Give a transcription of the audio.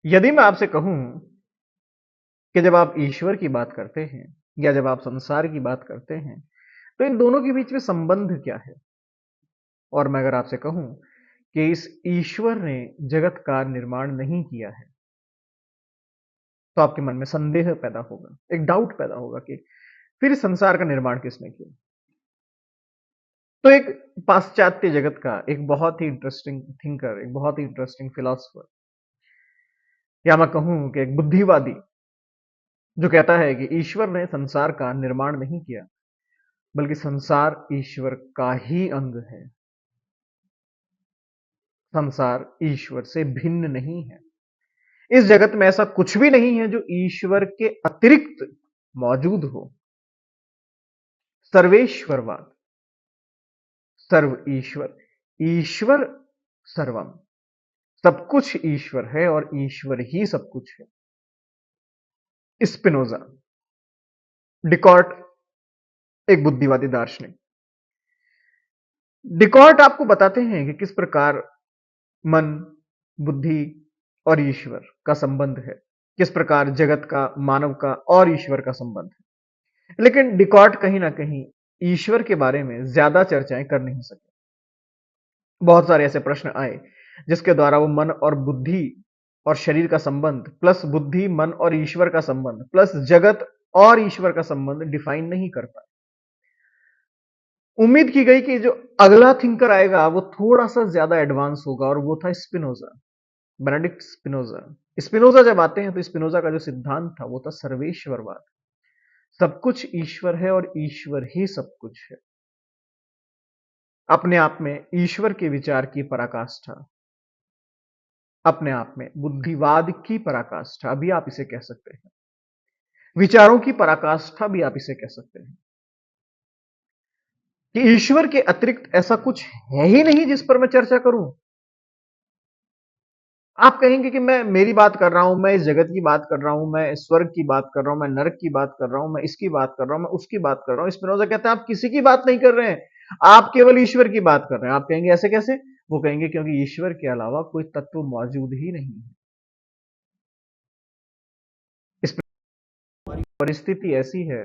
यदि मैं आपसे कहूं कि जब आप ईश्वर की बात करते हैं या जब आप संसार की बात करते हैं तो इन दोनों के बीच में संबंध क्या है? और मैं अगर आपसे कहूं कि इस ईश्वर ने जगत का निर्माण नहीं किया है, तो आपके मन में संदेह पैदा होगा, एक डाउट पैदा होगा कि फिर इस संसार का निर्माण किसने किया? तो एक पाश्चात्य जगत का एक बहुत ही इंटरेस्टिंग थिंकर, एक बहुत ही इंटरेस्टिंग फिलोसफर, या मैं कहूं कि एक बुद्धिवादी, जो कहता है कि ईश्वर ने संसार का निर्माण नहीं किया, बल्कि संसार ईश्वर का ही अंग है। संसार ईश्वर से भिन्न नहीं है। इस जगत में ऐसा कुछ भी नहीं है जो ईश्वर के अतिरिक्त मौजूद हो। सर्वेश्वरवाद, सर्व ईश्वर, ईश्वर सर्वम, सब कुछ ईश्वर है और ईश्वर ही सब कुछ है। स्पिनोजा, डिकॉर्ट, एक बुद्धिवादी दार्शनिक, डिकॉर्ट आपको बताते हैं कि किस प्रकार मन, बुद्धि और ईश्वर का संबंध है, किस प्रकार जगत का, मानव का और ईश्वर का संबंध है। लेकिन डिकॉर्ट कहीं ना कहीं ईश्वर के बारे में ज्यादा चर्चाएं कर नहीं सके। बहुत सारे ऐसे प्रश्न आए जिसके द्वारा वो मन और बुद्धि और शरीर का संबंध प्लस बुद्धि, मन और ईश्वर का संबंध प्लस जगत और ईश्वर का संबंध डिफाइन नहीं कर पाए। उम्मीद की गई कि जो अगला थिंकर आएगा वो थोड़ा सा ज्यादा एडवांस होगा, और वो था स्पिनोजा, बेनेडिक्ट स्पिनोजा। स्पिनोजा जब आते हैं तो स्पिनोजा का जो सिद्धांत था वो था सर्वेश्वरवाद। सब कुछ ईश्वर है और ईश्वर ही सब कुछ है। अपने आप में ईश्वर के विचार की पराकाष्ठा, अपने आप में बुद्धिवाद की पराकाष्ठा भी आप इसे कह सकते हैं, विचारों की पराकाष्ठा भी आप इसे कह सकते हैं, कि ईश्वर के अतिरिक्त ऐसा कुछ है ही नहीं जिस पर मैं चर्चा करूं। आप कहेंगे कि मैं मेरी बात कर रहा हूं, मैं इस जगत की बात कर रहा हूं, मैं स्वर्ग की बात कर रहा हूं, मैं नरक की बात कर रहा हूं, मैं इसकी बात कर रहा हूं, मैं उसकी बात कर रहा हूं। स्पिनोजा कहता है आप किसी की बात नहीं कर रहे हैं, आप केवल ईश्वर की बात कर रहे हैं। आप कहेंगे ऐसे कैसे? वो कहेंगे क्योंकि ईश्वर के अलावा कोई तत्व मौजूद ही नहीं है। इस परिस्थिति ऐसी है